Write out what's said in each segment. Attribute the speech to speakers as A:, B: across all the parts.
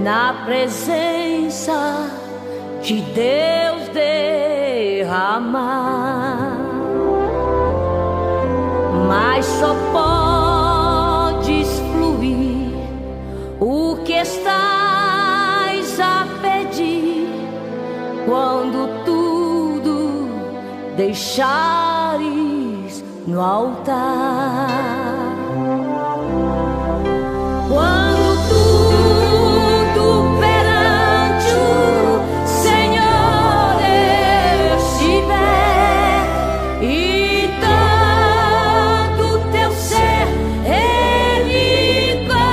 A: na presença de Deus derramar, mas só podes fluir o que estás a pedir quando tudo deixares no altar. Quando tudo perante o Senhor estiver e todo teu ser Ele controlar,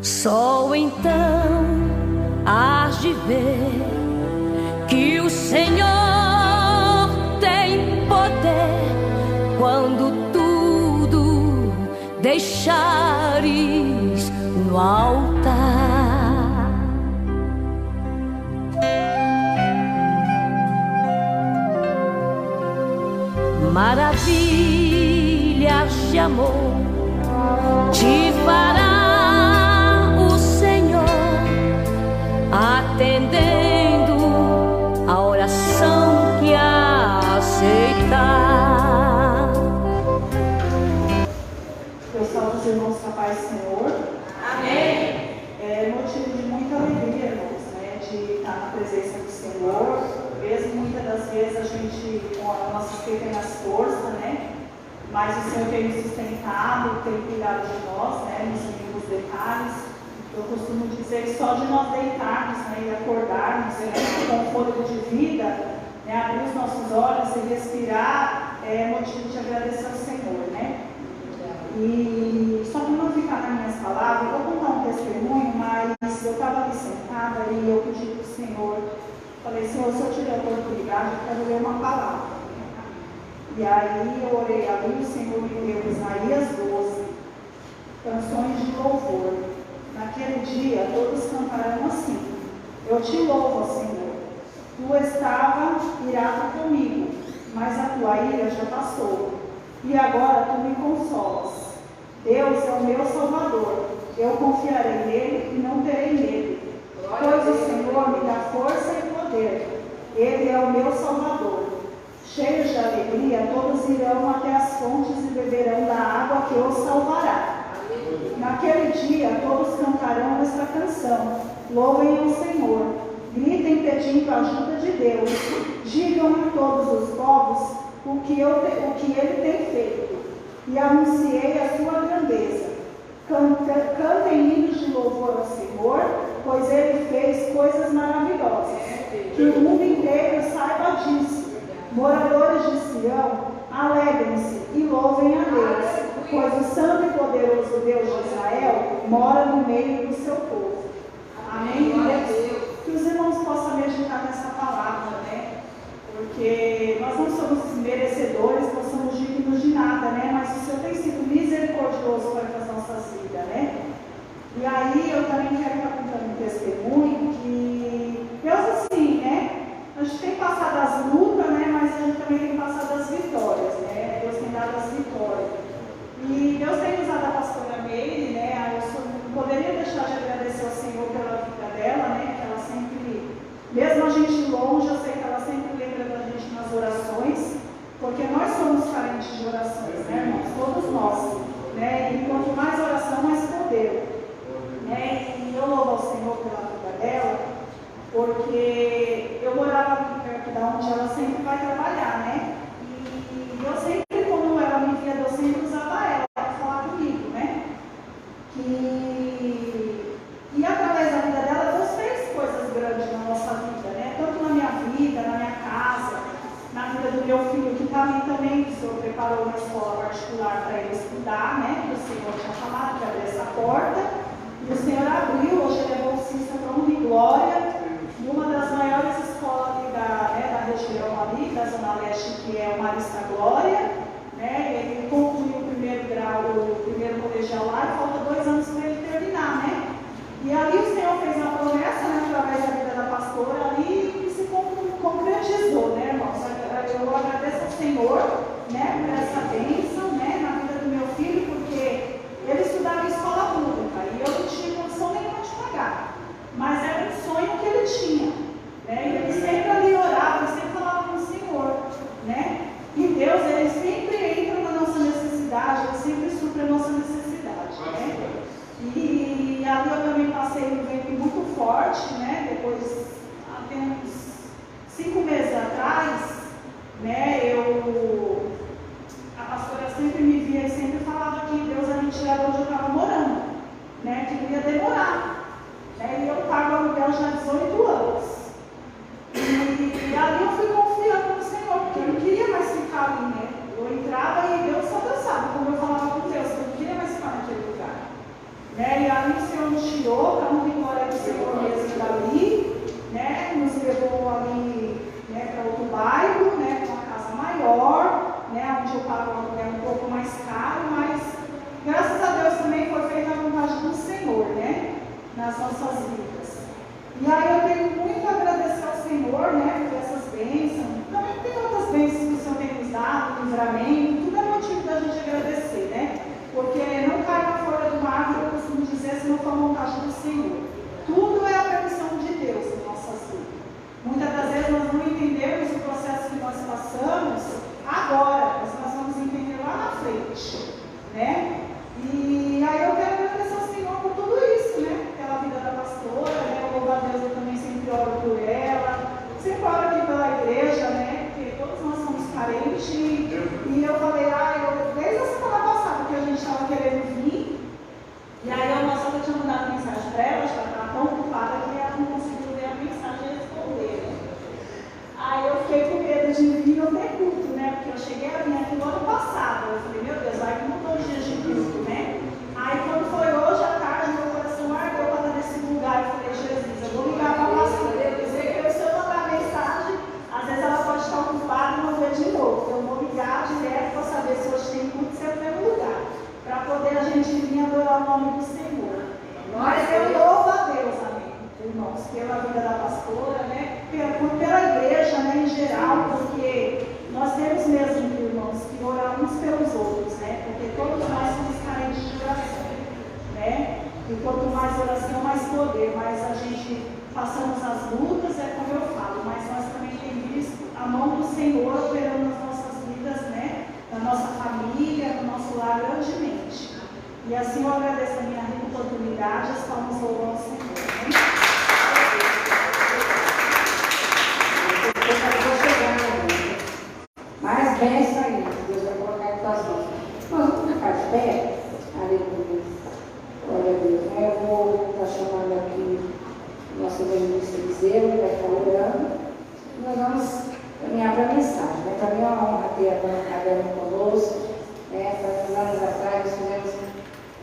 A: só então hás de ver que o Senhor tem poder quando tudo deixares no altar. Maravilhas de amor te fará o Senhor, atendendo a oração que aceitar.
B: Eu salvo os irmãos com a paz do Senhor.
A: Amém.
B: É motivo de muita alegria, irmãos, né, de estar na presença do Senhor. Mesmo muitas das vezes a gente, com a nossa fé tem as forças, né? Mas o Senhor tem nos sustentado, tem cuidado de nós, né? Nos mínimos detalhes. Eu costumo dizer que só de nós deitarmos, né, e acordarmos, né, com fôlego de vida, né, abrir os nossos olhos e respirar, é motivo de agradecer ao Senhor, né? E só para não ficar nas minhas palavras, eu vou contar um testemunho, mas eu estava ali sentada e eu pedi para o Senhor, falei, Senhor, se eu tiver a oportunidade, eu quero ler uma palavra. E aí eu orei ali, o Senhor me deu Isaías 12, canções de louvor. Naquele dia, todos cantarão assim: eu te louvo, Senhor, tu estava irado comigo, mas a tua ira já passou, e agora tu me consolas. Deus é o meu Salvador, eu confiarei nele e não terei medo, pois o Senhor me dá força e poder, ele é o meu Salvador. Cheios de alegria, todos irão até as fontes e beberão da água que os salvará. Naquele dia, todos cantarão esta canção: louvem ao Senhor, gritem pedindo a ajuda de Deus, digam a todos os povos o que ele tem feito, e anunciei a sua grandeza. Cantem hinos de louvor ao Senhor, pois ele fez coisas maravilhosas. Que o mundo inteiro saiba disso. Moradores de Sião, alegrem-se e louvem a Deus, pois o santo e poderoso Deus de Israel mora no meio do seu povo. Amém? Que os irmãos possam meditar nessa palavra, né? Porque nós não somos merecedores, não somos dignos de nada, né? Mas o Senhor tem sido misericordioso para as nossas vidas, né? E aí eu também quero estar contando um testemunho que Deus, assim, né? A gente tem passado as lutas, né? Mas a gente também tem passado as vitórias, né? Deus tem dado as vitórias. E Deus tem usado a pastora Meire, né? Eu não poderia deixar de agradecer ao Senhor pela vida dela, né? Que ela sempre, mesmo a gente longe, eu sei que ela sempre lembra da gente nas orações, porque nós somos carentes de orações, né, irmãos? Todos nós, né? E quanto mais oração, mais poder, né? E eu louvo ao Senhor pela vida dela, porque eu morava aqui perto da onde ela sempre vai trabalhar, né? E eu sempre, quando ela me via, eu sempre usava ela para falar comigo, né? E através da vida dela, Deus fez coisas grandes na nossa vida, né? Tanto na minha vida, na minha casa, na vida do meu filho, que também o Senhor preparou uma escola particular para ele estudar, né? Que o Senhor tinha chamado para abrir essa porta. E o Senhor abriu, hoje ele é bolsista para honra e glória, numa das maiores escolas ali da região ali, da Zona Leste, que é o Marista Glória, né? Ele concluiu o primeiro grau, o primeiro colegial lá, e falta 2 anos para ele terminar, né? E ali o Senhor fez a promessa, né, através da vida da pastora ali, e se concretizou, né, irmãos? Eu agradeço ao Senhor, né, por essa bênção, né, na vida do meu filho, porque pago um aluguel um pouco mais caro, mas graças a Deus também foi feita a vontade do Senhor, né? Nas nossas vidas. E aí eu tenho muito a agradecer ao Senhor, né? Por essas bênçãos. Também tem outras bênçãos que o Senhor tem nos dado, livramento, tudo é motivo da gente agradecer, né? Porque não cai na folha do mar, que eu costumo dizer, se não for a vontade do Senhor. Tudo é a permissão de Deus em nossas vidas. Muitas das vezes nós não entendemos o processo que nós passamos agora, mas nós vamos entender lá na frente, né? E aí eu quero agradecer ao Senhor por tudo isso, né? Pela vida da pastora, né? Eu louvo a Deus, eu também sempre oro por ela, sempre oro aqui pela igreja, né? Porque todos nós somos carentes. E eu falei, desde a semana passada que a gente estava querendo vir, e aí a nossa eu tinha mandado mensagem para ela, ela estava tão ocupada que ela não conseguiu ver a mensagem e responder, né? Aí eu fiquei com medo de vir no culto, né? Porque eu cheguei a vir aqui no ano passado. Eu falei, meu Deus, vai que mudou os dias de culto, né? Aí quando foi hoje à tarde, meu coração ardeu para estar nesse lugar. Eu falei, Jesus, eu vou ligar para a pastora. Eu sei que se eu mandar mensagem, às vezes ela pode estar ocupada e não ver de novo. Eu vou ligar direto para saber se hoje tem culto, se é o mesmo lugar. Para poder a gente vir adorar o nome do Senhor. Mas eu louvo a Deus, amém, irmãos, pela vida da pastora, né? Pela igreja, né, em geral, porque nós temos mesmo, irmãos, que orar uns pelos outros, né? Porque todos nós somos carentes de oração, né? E quanto mais oração, mais poder. Mas a gente passamos as lutas, é como eu falo, mas nós também temos visto a mão do Senhor operando nas nossas vidas, né? Na nossa família, no nosso lar grandemente. E assim eu agradeço a minha rica oportunidade, as palmas louvam ao Senhor. Né?
C: Mas benção aí, Deus vai colocar em tuas mãos. Nós vamos ficar de pé, aleluia, glória a Deus. Eu vou estar chamando aqui o nosso evangelista Eliseu, ele vai estar orando. E nós vamos caminhar para a mensagem. Né? Para mim é uma honra ter a Dani conosco. Né? Faz uns anos atrás nós fizemos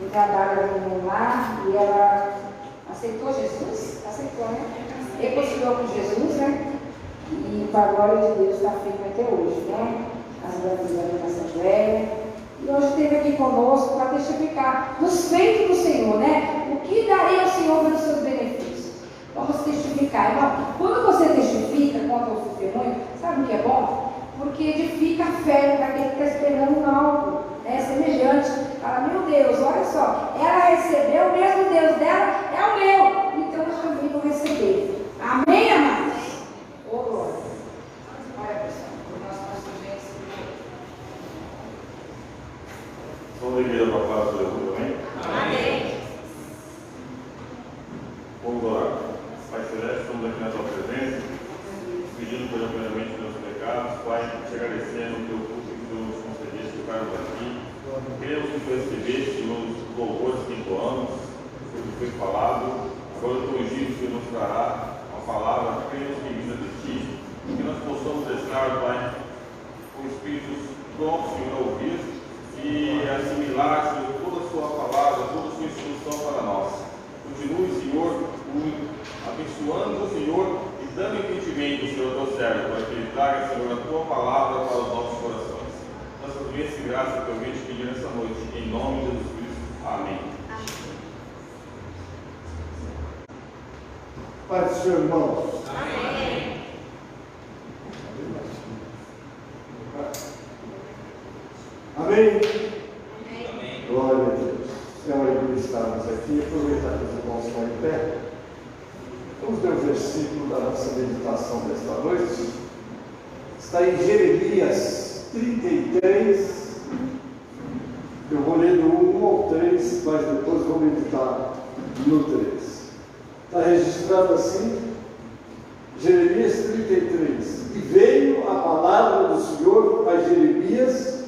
C: um trabalho ali no lar e ela aceitou Jesus, aceitou, né? Reconciliou com Jesus, né? E para a glória de Deus está firme até hoje, né? As grandes da Assembleia. E hoje esteve aqui conosco para testificar dos feitos do Senhor, né? O que daria ao Senhor pelos seus benefícios? Vamos testificar. Irmão, quando você testifica, conta o testemunho, sabe o que é bom? Porque edifica a fé daquele que está esperando algo, né? Semelhante. Fala, meu Deus, olha só, ela recebeu, o mesmo Deus dela é o meu, então eu também vou receber. Amém, amados? Ô, glória. Olha, pessoal, o nosso pastor gente.
D: Vamos ler a palavra do Jesus, amém?
A: Amém.
D: Vamos orar. Pai Celeste, estamos aqui na tua presença, pedindo perdão primeiramente pelos pecados, Pai, te agradecendo o teu culto que tu nos concedeste para aqui. Queremos que tu recebeste os louvores que entoamos, o que foi falado, agora o teu ungido que nos trará uma palavra, queremos que vinda de ti, que nós possamos estar, Pai, com espíritos prontos, Senhor, a ouvir e assimilar, Senhor, toda a sua palavra, toda a sua instrução para nós. Continue, Senhor, abençoando o Senhor e dando entendimento, Senhor, ao teu servo, para que ele traga, Senhor, a tua palavra para os nossos corações. Nossa bênção e graça que eu venho te pedir nessa noite, em nome de Jesus Cristo. Amém.
E: Pai do Senhor, irmãos.
A: Amém.
E: Amém?
A: Amém.
E: Glória a Deus. É uma alegria estarmos aqui. Aproveitar que os irmãos estão em pé. Vamos ler o versículo da nossa meditação desta noite. Está em Jeremias 33. Eu vou ler do 1 ao 3, mas depois vou meditar no 3. Está registrado assim, Jeremias 33. E veio a palavra do Senhor a Jeremias,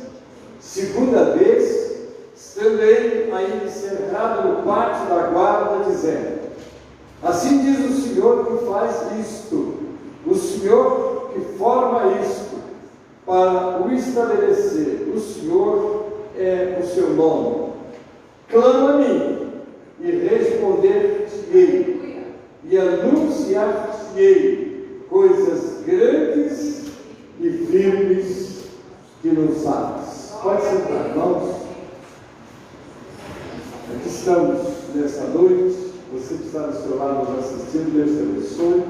E: segunda vez, estando ele ainda encerrado no pátio da guarda, dizendo: assim diz o Senhor que faz isto, o Senhor que forma isto, para o estabelecer. O Senhor é o seu nome. Clama a mim, e responder-te-ei, e anunciar-te-ei coisas grandes e firmes que não sabes. Pode sentar, irmãos. Aqui estamos nessa noite. Você que está do seu lado nos assistindo, Deus te abençoe.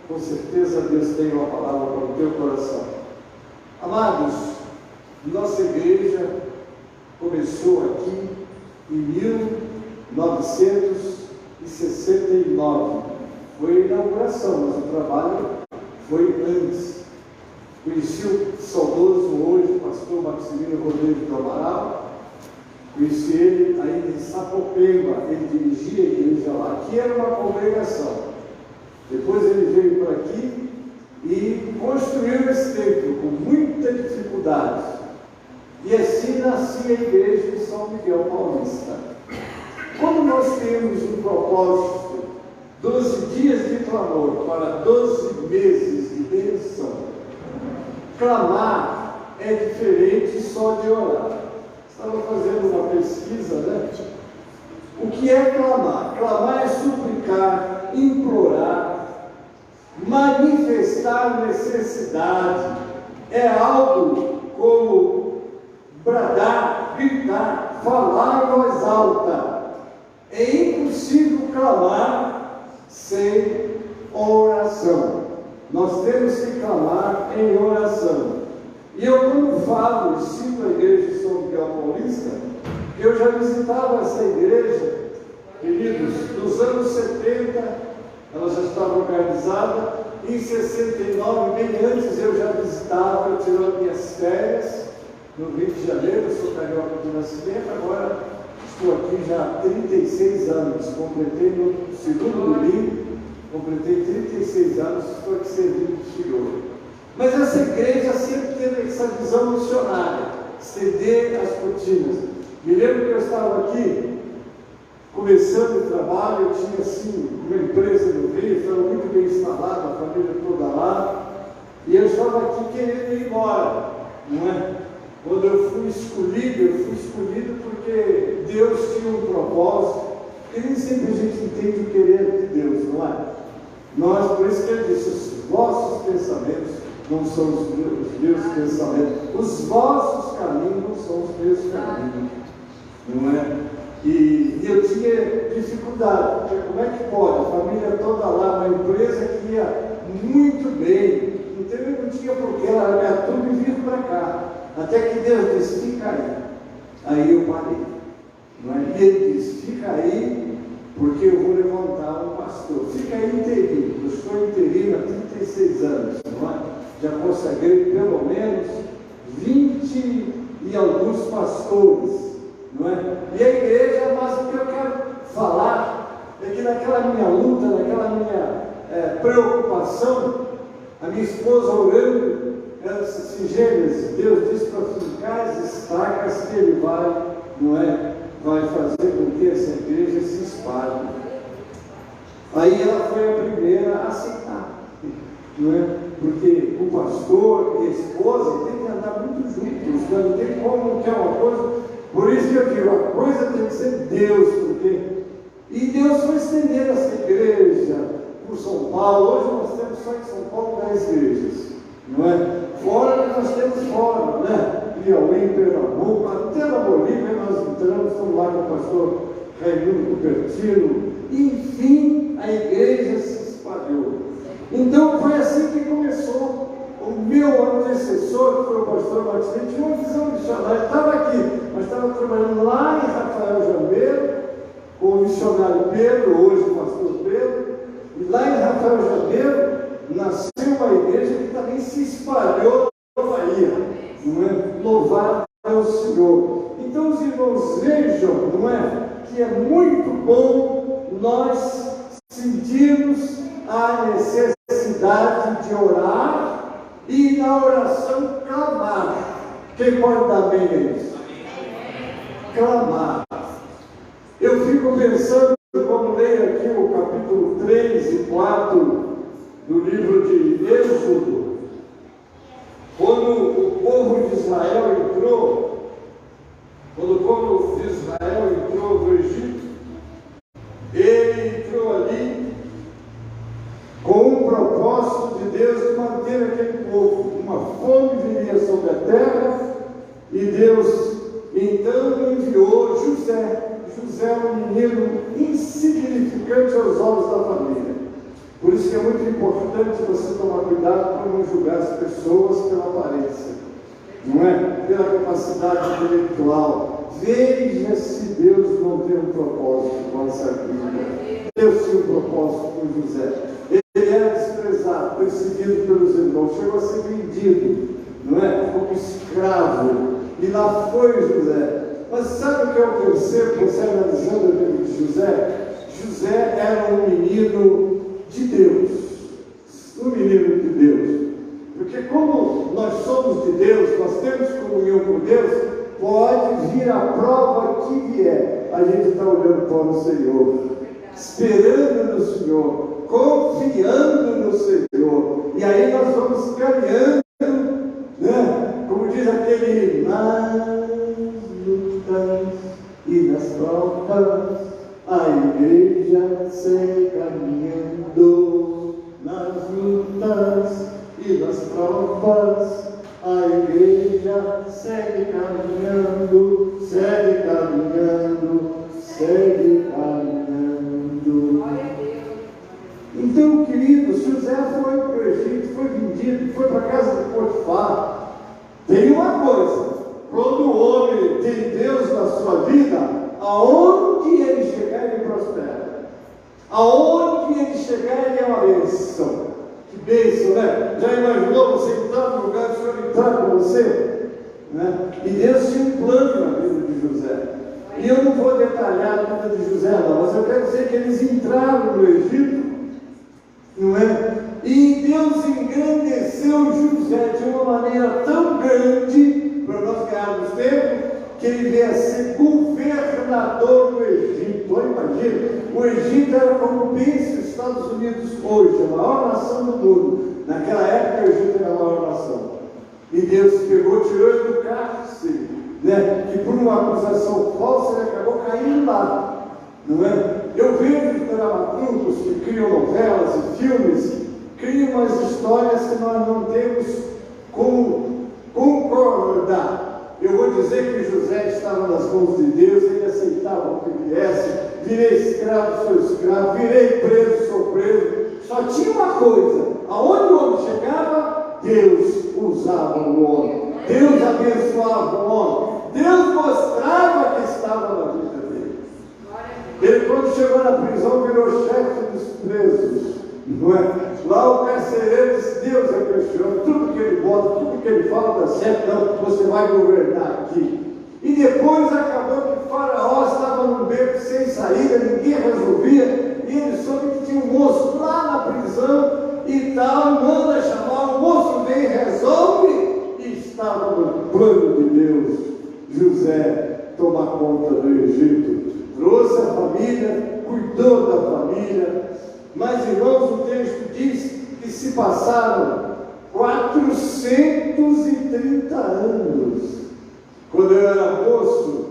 E: Com certeza Deus tem uma palavra para o teu coração. Amados, nossa igreja começou aqui em 1969. Foi a inauguração, mas o trabalho foi antes. Conheci o saudoso hoje, pastor Maximino Rodrigues do Amaral. Conheci ele ainda em Sapopemba, ele dirigia a igreja lá. Aqui era uma congregação. Depois ele veio para aqui e construiu esse templo com muita dificuldade. E assim nascia a igreja de São Miguel Paulista. Quando nós temos um propósito, 12 dias de clamor para 12 meses de bênção, clamar é diferente só de orar. Estava fazendo uma pesquisa, né? O que é clamar? Clamar é suplicar, implorar, manifestar necessidade. É algo como bradar, gritar, falar em voz alta. É impossível clamar sem oração. Nós temos que clamar em oração. E eu, quando falo, cito a igreja de São Miguel Paulista, eu já visitava essa igreja, queridos, nos anos 70, ela já estava organizada. Em 69, bem antes, eu já visitava, eu tirava minhas férias no Rio de Janeiro. Eu sou carioca de nascimento, agora estou aqui já há 36 anos, completei no segundo domingo, completei 36 anos, estou aqui servindo o Senhor. Mas essa igreja sempre teve essa visão missionária, estender as cortinas. Me lembro que eu estava aqui, começando o trabalho, eu tinha assim, uma empresa no Rio, estava muito bem instalada, a família toda lá, e eu estava aqui querendo ir embora, não é? Quando eu fui escolhido porque Deus tinha um propósito, e nem sempre a gente entende o querer de Deus, não é? Nós, por isso que ele disse, os vossos pensamentos não são os meus pensamentos, os vossos caminhos não são os meus caminhos, não é? E eu tinha dificuldade, porque como é que pode? A família toda lá, uma empresa que ia muito bem, então eu não tinha porquê largar tudo e vir para cá. Até que Deus disse, fica aí. Aí eu parei. Não é? E ele disse, fica aí, porque eu vou levantar um pastor. Fica aí interino. Eu estou interino há 36 anos, não é? Já consagrei pelo menos 20 e alguns pastores, não é? E a igreja, mas o que eu quero falar é que naquela minha luta, naquela minha preocupação, a minha esposa orando, ela disse assim, Gênesis, Deus disse para fincar as estacas que Ele vai, não é? Vai fazer com que essa igreja se espalhe. Aí ela foi a primeira a aceitar, não é? Porque o pastor e a esposa têm que andar muito juntos, não tem como que é uma coisa. Por isso que eu digo, a coisa tem que ser Deus, porque... E Deus foi estender essa igreja por São Paulo. Hoje nós temos só em São Paulo 10 igrejas, não é? Fora nós temos fora, né? Piauí, Pernambuco, até na Bolívia nós entramos, estamos lá com o pastor Raimundo Cupertino. Enfim, a igreja se espalhou. Então foi assim que começou. O meu antecessor, que foi o pastor Martins, tinha uma visão missionária. Estava aqui, mas estava trabalhando lá em Rafael Janeiro, com o missionário Pedro, hoje o pastor Pedro. E lá em Rafael Janeiro nasceu uma igreja que também se espalhou na Bahia, não é? Louvado é o Senhor. Então os irmãos vejam, não é? Que é muito bom nós sentirmos a necessidade de orar e na oração clamar. Quem pode dar bem a isso? Clamar. Eu fico pensando, quando leio aqui o capítulo 3 e 4 do livro de Êxodo, quando o povo de Israel entrou, no Egito, ele entrou ali com um propósito de Deus de manter aquele povo. Uma fome viria sobre a terra e Deus Então enviou José. José é um menino insignificante aos olhos da família. Por isso que é muito importante você tomar cuidado para não julgar as pessoas pela aparência, não é? Pela capacidade intelectual. Veja se Deus não tem um propósito com essa vida. Deus tinha um propósito com José. Ele era desprezado, perseguido pelos irmãos, chegou a ser vendido, não é? Como escravo. E lá foi José. Mas sabe o que eu percebo, você analisando a vida de José? José era um menino de Deus. Um menino de Deus. Porque como nós somos de Deus, nós temos comunhão com Deus, pode vir a prova que vier. A gente está olhando para o Senhor, esperando no Senhor, confiando no Senhor. E aí nós vamos caminhando, né? Como diz aquele, nas lutas e nas provas, a igreja segue caminhando. Nas lutas e nas provas, a igreja segue caminhando, segue caminhando, segue caminhando. Então, queridos, José foi para o Egito, foi vendido, foi para a casa de Potifar. Tem uma coisa: quando o homem tem Deus na sua vida, aonde ele chegar, ele prospera. Aonde ele chegar, ele é uma bênção. Que bênção, né? Já imaginou você entrar no lugar, o Senhor entrar com você? Né? E Deus tinha um plano na vida de José. E eu não vou detalhar a vida de José, não, mas eu quero dizer que eles entraram no Egito, não é? E Deus engrandeceu José de uma maneira tão grande, para nós ganharmos tempo, que ele veio a ser governador do Egito. Olha, imagina, o Egito era como pensa os Estados Unidos hoje, a maior nação do mundo. Naquela época o Egito era a maior nação. E Deus pegou, tirou ele do cárcere, né? Que por uma acusação falsa ele acabou caindo lá, não é? Eu vejo os dramaturgos que criam novelas e filmes, criam umas histórias que nós não temos como concordar. Eu vou dizer que José estava nas mãos de Deus, ele aceitava o que viesse. Virei escravo, sou escravo, virei preso, sou preso. Só tinha uma coisa: aonde o homem chegava, Deus usava o homem, Deus abençoava o homem, Deus mostrava que estava na vida dele. Ele, quando chegou na prisão, virou chefe dos presos, não é? Lá o carcereiro disse: Deus é questionado, tudo que ele bota, tudo que ele fala dá certo, não, você vai governar aqui. E depois acabou que Faraó estava num beco sem saída, ninguém resolvia, e ele soube que tinha um moço lá na prisão e tal, manda chamar, o moço vem, resolve, e estava no plano de Deus. José toma conta do Egito, trouxe a família, cuidou da família. Mas, irmãos, o texto diz que se passaram 430 anos. Quando eu era moço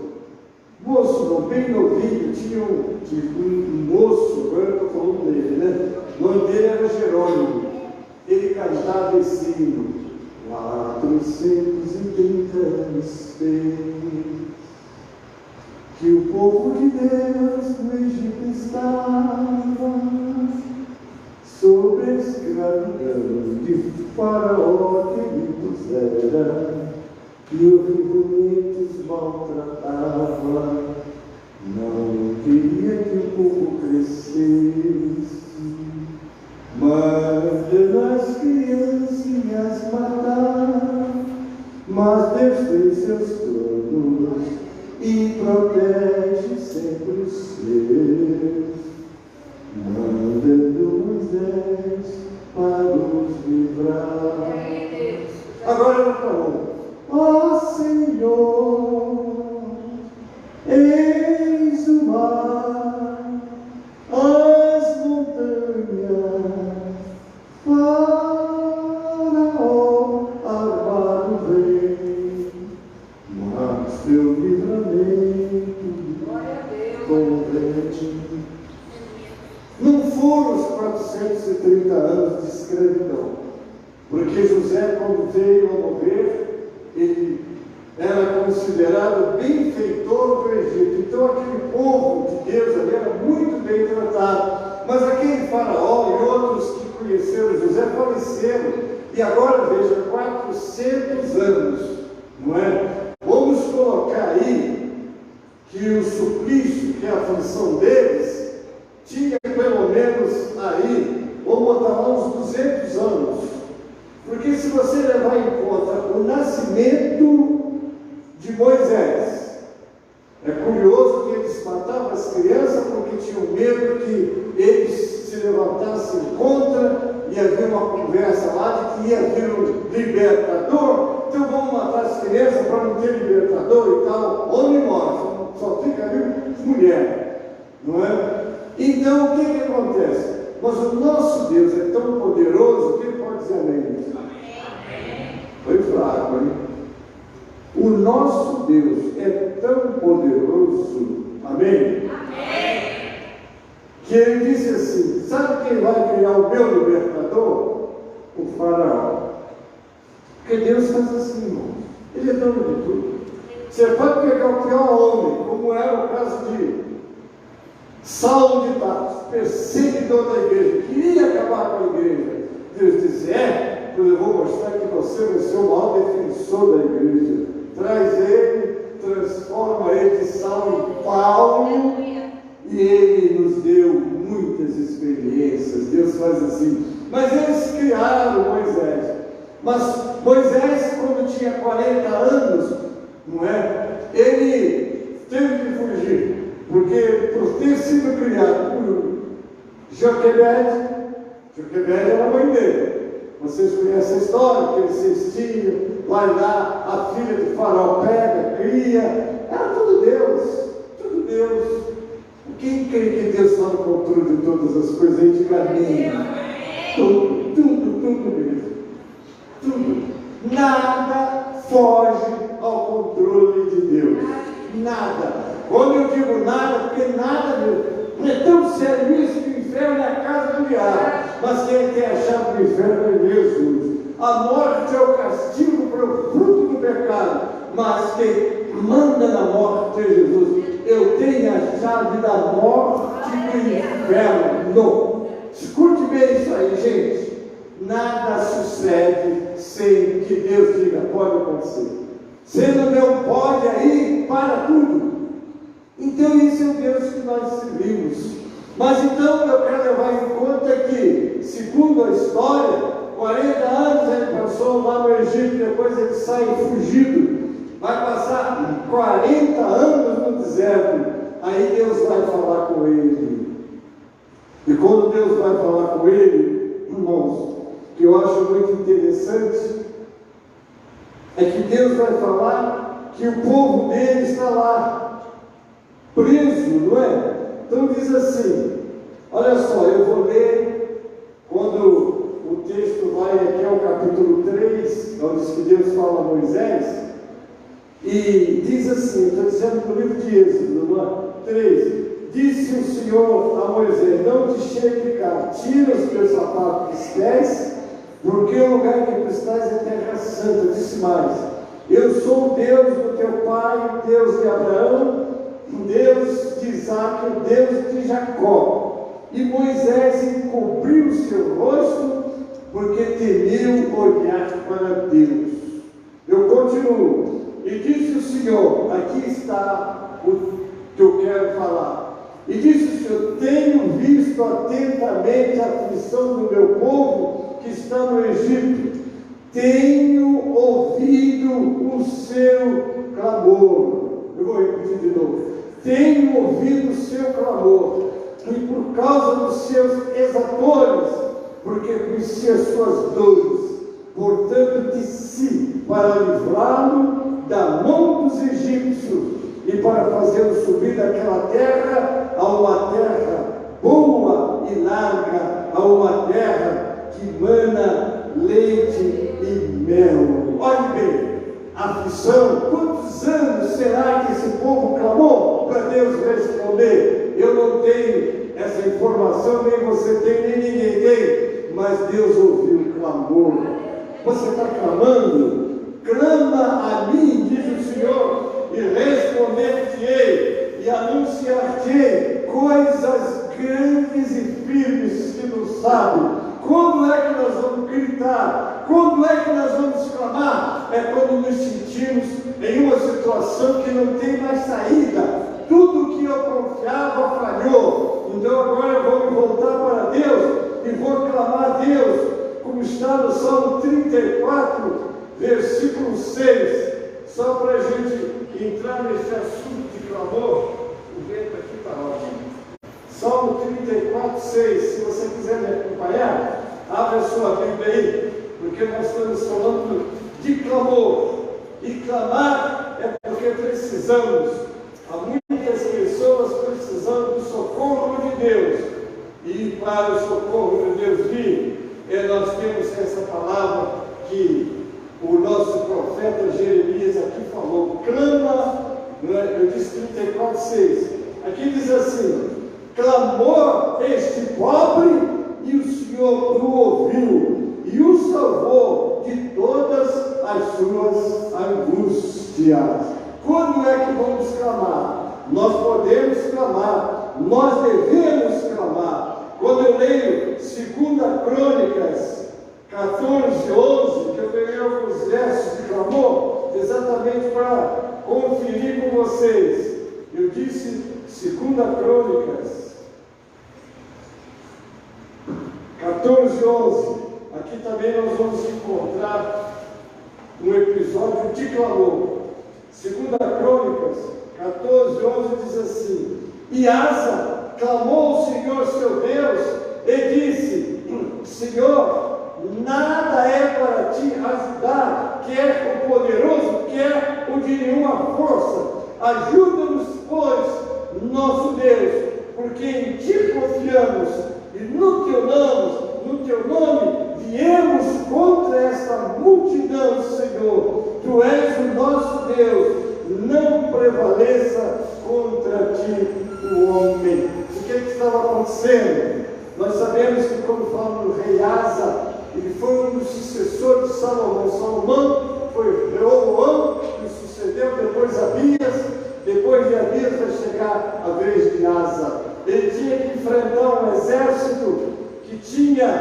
E: não, bem novinho, tinha um moço, agora eu estou falando dele, né? O nome dele era Jerônimo. Ele cantava esse hino: 430 anos fez que o povo de Deus no Egito estava, sob a escravidão de Faraó que lhe pusera, e o rio os maltratava. Não queria que o povo crescesse, manda as criancinhas matar. Mas Deus tem seus planos e protege sempre os seus, mandando Moisés para os livrar. Agora eu falo: ó Senhor, eis o mar, as montanhas, Faraó armado vem, mas teu livramento converte. Não foram os 430 anos de escravidão, porque José, quando veio a morrer, ele era considerado benfeitor do Egito. Então aquele povo de Deus ali era muito bem tratado. Mas aquele faraó e outros que conheceram José faleceram. E agora veja, 400 anos, não é? Vamos colocar aí que o suplício, que é a aflição deles, tinha pelo menos aí, vamos botar lá uns 200 anos. Porque se você levar em conta o nascimento de Moisés, é curioso que eles matavam as crianças porque tinham medo que eles se levantassem contra, e havia uma conversa lá de que ia vir um libertador, então vamos matar as crianças para não ter libertador e tal. Homem morre, só fica ali mulher, não é? Então o que acontece? Mas o nosso Deus é tão poderoso que ele pode dizer amém. Foi fraco, hein? O nosso Deus é tão poderoso, amém? Que ele disse assim: sabe quem vai criar o meu libertador? O faraó. Porque Deus faz assim, irmão. Ele é dono de tudo. Você pode pegar o pior homem, como era o caso de Saulo de Tarso, perseguidor da igreja, queria acabar com a igreja. Deus disse: pois eu vou mostrar que você vai ser o maior defensor da igreja. Traz ele, transforma ele de Saulo em Paulo, e ele nos deu muitas experiências. Deus faz assim. Mas eles criaram Moisés. Mas Moisés, quando tinha 40 anos, não é? Ele teve que fugir, porque por ter sido criado por Joquebede era a mãe dele. Vocês conhecem a história, aquele cestinho, vai lá, a filha de Faraó pega, cria, era tudo Deus, tudo Deus. Quem crê que Deus está no controle de todas as coisas aí, diga amém. Tudo mesmo. Tudo. Nada foge ao controle de Deus. Nada. Quando eu digo nada, porque nada mesmo. Não é tão sério isso que o inferno é a casa do diabo. Mas quem tem a chave do inferno é Jesus. A morte é o castigo para o fruto do pecado. Mas quem manda na morte é Jesus. Eu tenho a chave da morte do inferno. Escute bem isso aí, gente. Nada sucede sem que Deus diga pode acontecer. Sendo não pode, aí para tudo. Então esse é o Deus que nós servimos. Mas então eu quero levar em conta que, segundo a história, 40 anos ele passou lá no Egito, depois ele sai fugido. Vai passar 40 anos no deserto. Aí Deus vai falar com ele. E quando Deus vai falar com ele, irmãos, que eu acho muito interessante, é que Deus vai falar que o povo dele está lá, preso, não é? Então diz assim, olha só, eu vou ler, quando o texto vai aqui ao capítulo 3, onde que Deus fala a Moisés, e diz assim, estou dizendo no livro de Êxodo, 3, disse o Senhor a Moisés: não te chegue de cá, tira os teus sapatos dos pés, porque o lugar que tu estás é terra santa. Disse mais: eu sou o Deus do teu pai, o Deus de Abraão, o Deus de Isaac, o Deus de Jacó. E Moisés encobriu o seu rosto, porque temeu olhar para Deus. Eu continuo. E disse o Senhor, aqui está o que eu quero falar. E disse o Senhor: tenho visto atentamente a aflição do meu povo que está no Egito. Tenho ouvido o seu clamor. Eu vou repetir de novo. Tenho ouvido o seu clamor. E por causa dos seus exatores, porque conheci as suas dores, portanto desci para livrá-lo da mão dos egípcios e para fazê-lo subir daquela terra a uma terra boa e larga, a uma terra que mana leite e mel. Olhe bem, aflição. Quantos anos será que esse povo clamou para Deus responder? Eu não tenho essa informação, nem você tem, nem ninguém tem, mas Deus ouviu o clamor. Você está clamando? Clama a mim, diz o Senhor, e anunciar-te coisas grandes e firmes que não sabem. Quando é que nós vamos gritar? Quando é que nós vamos clamar? É quando nos sentimos em uma situação que não tem mais saída. Tudo que eu confiava falhou. Então agora eu vou me voltar para Deus e vou clamar a Deus, como está no Salmo 34, versículo 6. Só para a gente entrar nesse assunto de clamor. O vento aqui está ótimo. Salmo 34, 6. Se você quiser me acompanhar, abre a sua Bíblia aí, porque nós estamos falando de clamor. E clamar é porque precisamos. Há muitas pessoas precisando do socorro de Deus. E para o socorro de Deus vir, nós temos essa palavra que o nosso profeta Jeremias aqui falou. Clama, eu disse 34, 6. Aqui diz assim: clamou este pobre e o Senhor o ouviu e o salvou de todas as suas angústias. Quando é que vamos clamar? Nós podemos clamar, nós devemos clamar. Quando eu leio 2 Crônicas 14, 11, que eu peguei alguns versos de clamor, exatamente para conferir com vocês. Eu disse 2 Crônicas 14, 11. Aqui também nós vamos encontrar um episódio de clamor. 2 Crônicas 14, 11 diz assim: E Asa clamou ao Senhor seu Deus e disse: Senhor, nada é para ti ajudar, quer o poderoso, quer o de nenhuma força. Ajuda-nos, pois, nosso Deus, porque em ti confiamos e no teu nome viemos contra esta multidão, Senhor. Tu és o nosso Deus, não prevaleça contra ti o homem. O que estava acontecendo? Nós sabemos que, quando falamos do rei Asa, ele foi um dos sucessores de Salomão. Salomão foi Reoboão, que sucedeu, depois Abias, depois de Abias vai chegar a vez de Asa. Ele tinha que enfrentar um exército que tinha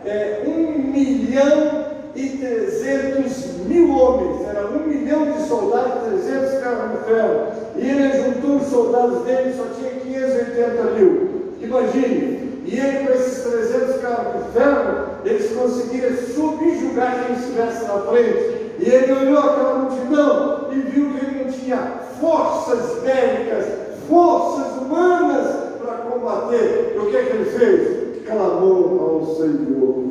E: 1.300.000 homens, era 1 milhão de soldados, 300 carros de ferro, e ele juntou os soldados dele, só tinha 580.000, imagine, e ele com esses 300 carros de ferro, eles conseguiram subjugar quem estivesse na frente, e ele olhou aquela multidão e viu que ele não tinha forças bélicas, forças humanas para combater. E o que é que ele fez? Clamou ao Senhor.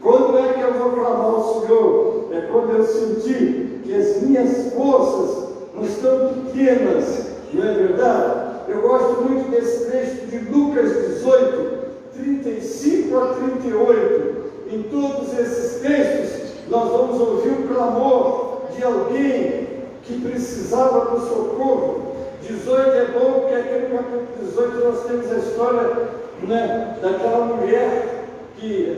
E: Quando é que eu vou clamar ao Senhor? É quando eu sentir que as minhas forças não estão pequenas, não é verdade? Eu gosto muito desse texto de Lucas 18, 35 a 38. Em todos esses textos, nós vamos ouvir o clamor de alguém que precisava do socorro. 18 é bom, porque aqui no capítulo 18 nós temos a história, né, daquela mulher,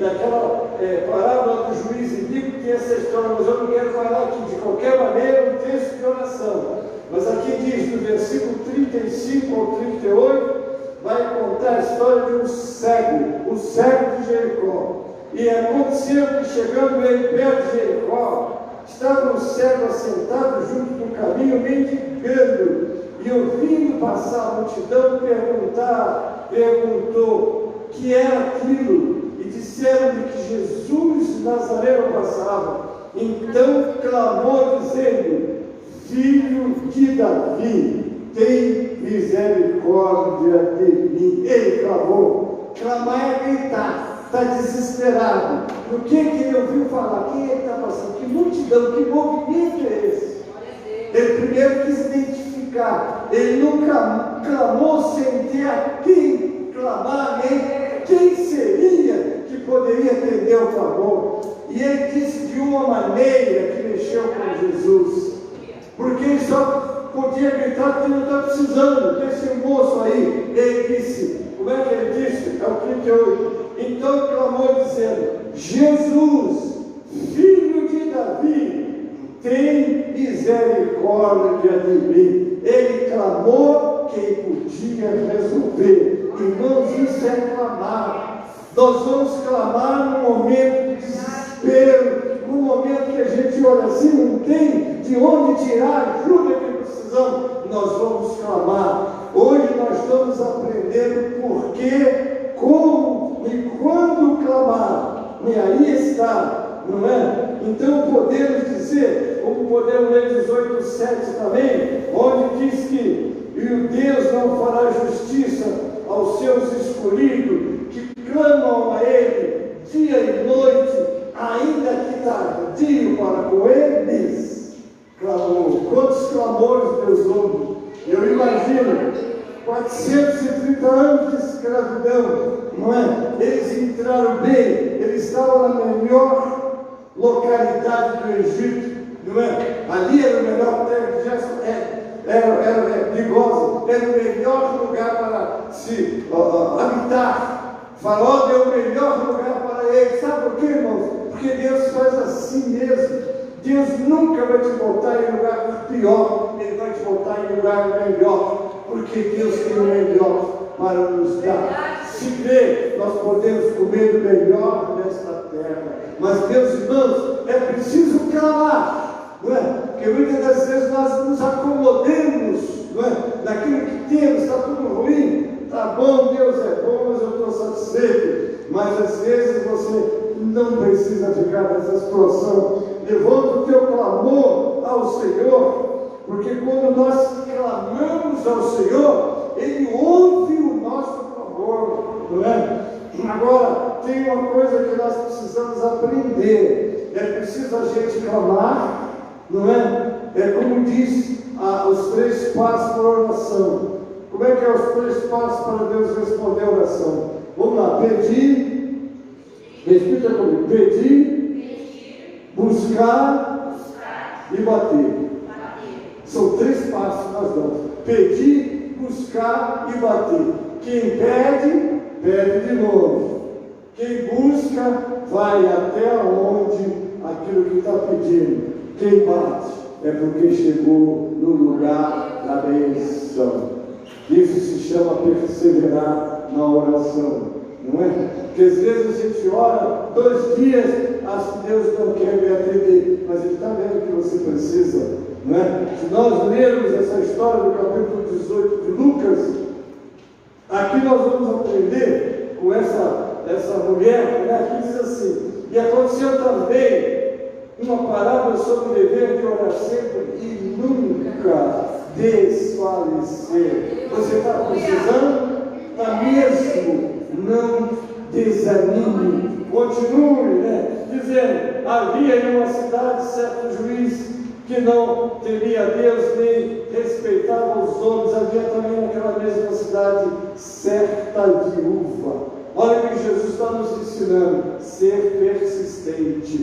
E: daquela parábola do juiz iníquo, que tem essa história, mas eu não quero falar aqui de qualquer maneira um texto de oração. Mas aqui diz, no versículo 35 ao 38, vai contar a história de um cego, o cego de Jericó. E aconteceu que, chegando ele perto de Jericó, estava um cego assentado junto do caminho, mendigando, e ouvindo passar a multidão, perguntou que era aquilo, e disseram-lhe que Jesus Nazareno passava. Então clamou, dizendo: Filho de Davi, tem misericórdia de mim. Ele clamou. Clamar é gritar, está desesperado. O que ele ouviu falar? Quem ele está passando? Que multidão, que movimento é esse? Ele primeiro quis identificar. Ele nunca clamou sem ter a quem clamar, nem quem seria que poderia atender o clamor. E ele disse de uma maneira que mexeu com Jesus, porque ele só podia gritar porque não está precisando desse moço aí. Ele disse, como é que ele disse? É o 38. Então clamou dizendo: Jesus, filho de Davi, tem misericórdia de mim. Ele clamou quem podia resolver. Irmãos, isso é clamar. Nós vamos clamar num momento de desespero, num momento que a gente olha assim, não tem de onde tirar a ajuda que precisamos, nós vamos clamar. Hoje nós estamos aprendendo por que, como e quando clamar. E aí está, não é? Então podemos dizer, como podemos ler 18:7 também, onde diz que e o Deus não fará justiça aos seus escolhidos, que clamam a Ele dia e noite, ainda que tardio para com eles. Clamou. Quantos clamores Deus ouve? Eu imagino 430 anos de escravidão, não é? Eles entraram bem, eles estavam na melhor localidade do Egito, não é? Ali era o melhor terra de era o melhor lugar para se habitar. Faraó deu o melhor lugar para ele. Sabe por quê, irmãos? Porque Deus faz assim mesmo. Deus nunca vai te botar em lugar pior, Ele vai te botar em lugar melhor, porque Deus tem o melhor para nos dar. Se crê, nós podemos comer o melhor desta terra. Mas, meus irmãos, é preciso clamar, não é? Porque muitas das vezes nós nos acomodemos, não é? Naquilo que temos, está tudo ruim. Tá bom, Deus é bom, mas eu estou satisfeito. Mas às vezes você não precisa ficar nessa situação. Levanta o teu clamor ao Senhor, porque quando nós clamamos ao Senhor, Ele ouve o nosso clamor, não é? Agora, tem uma coisa que nós precisamos aprender: é preciso a gente clamar, não é? É como diz os 3 passos para a oração. Como é que é os 3 passos para Deus responder a oração? Vamos lá: pedir, repita comigo: pedir, buscar e bater. São 3 passos que nós damos: pedir, buscar e bater. Quem pede, pede de novo. Quem busca, vai até onde aquilo que está pedindo. Quem bate, é porque chegou no lugar da bênção. Isso se chama perseverar na oração, não é? Porque às vezes a gente ora 2 dias, acha que Deus não quer me atender, mas Ele está vendo o que você precisa, não é? Se nós lermos essa história do capítulo 18 de Lucas, aqui nós vamos aprender com essa mulher, né? Aqui diz assim: e aconteceu também uma parábola sobre o dever de orar sempre e nunca desfalecer. Você está precisando? Está mesmo? Não desanime. Continue, né? Dizendo: havia em uma cidade certo juiz que não temia Deus nem respeitava os homens. Havia também naquela mesma cidade certa viúva. Olha o que Jesus está nos ensinando: ser persistente.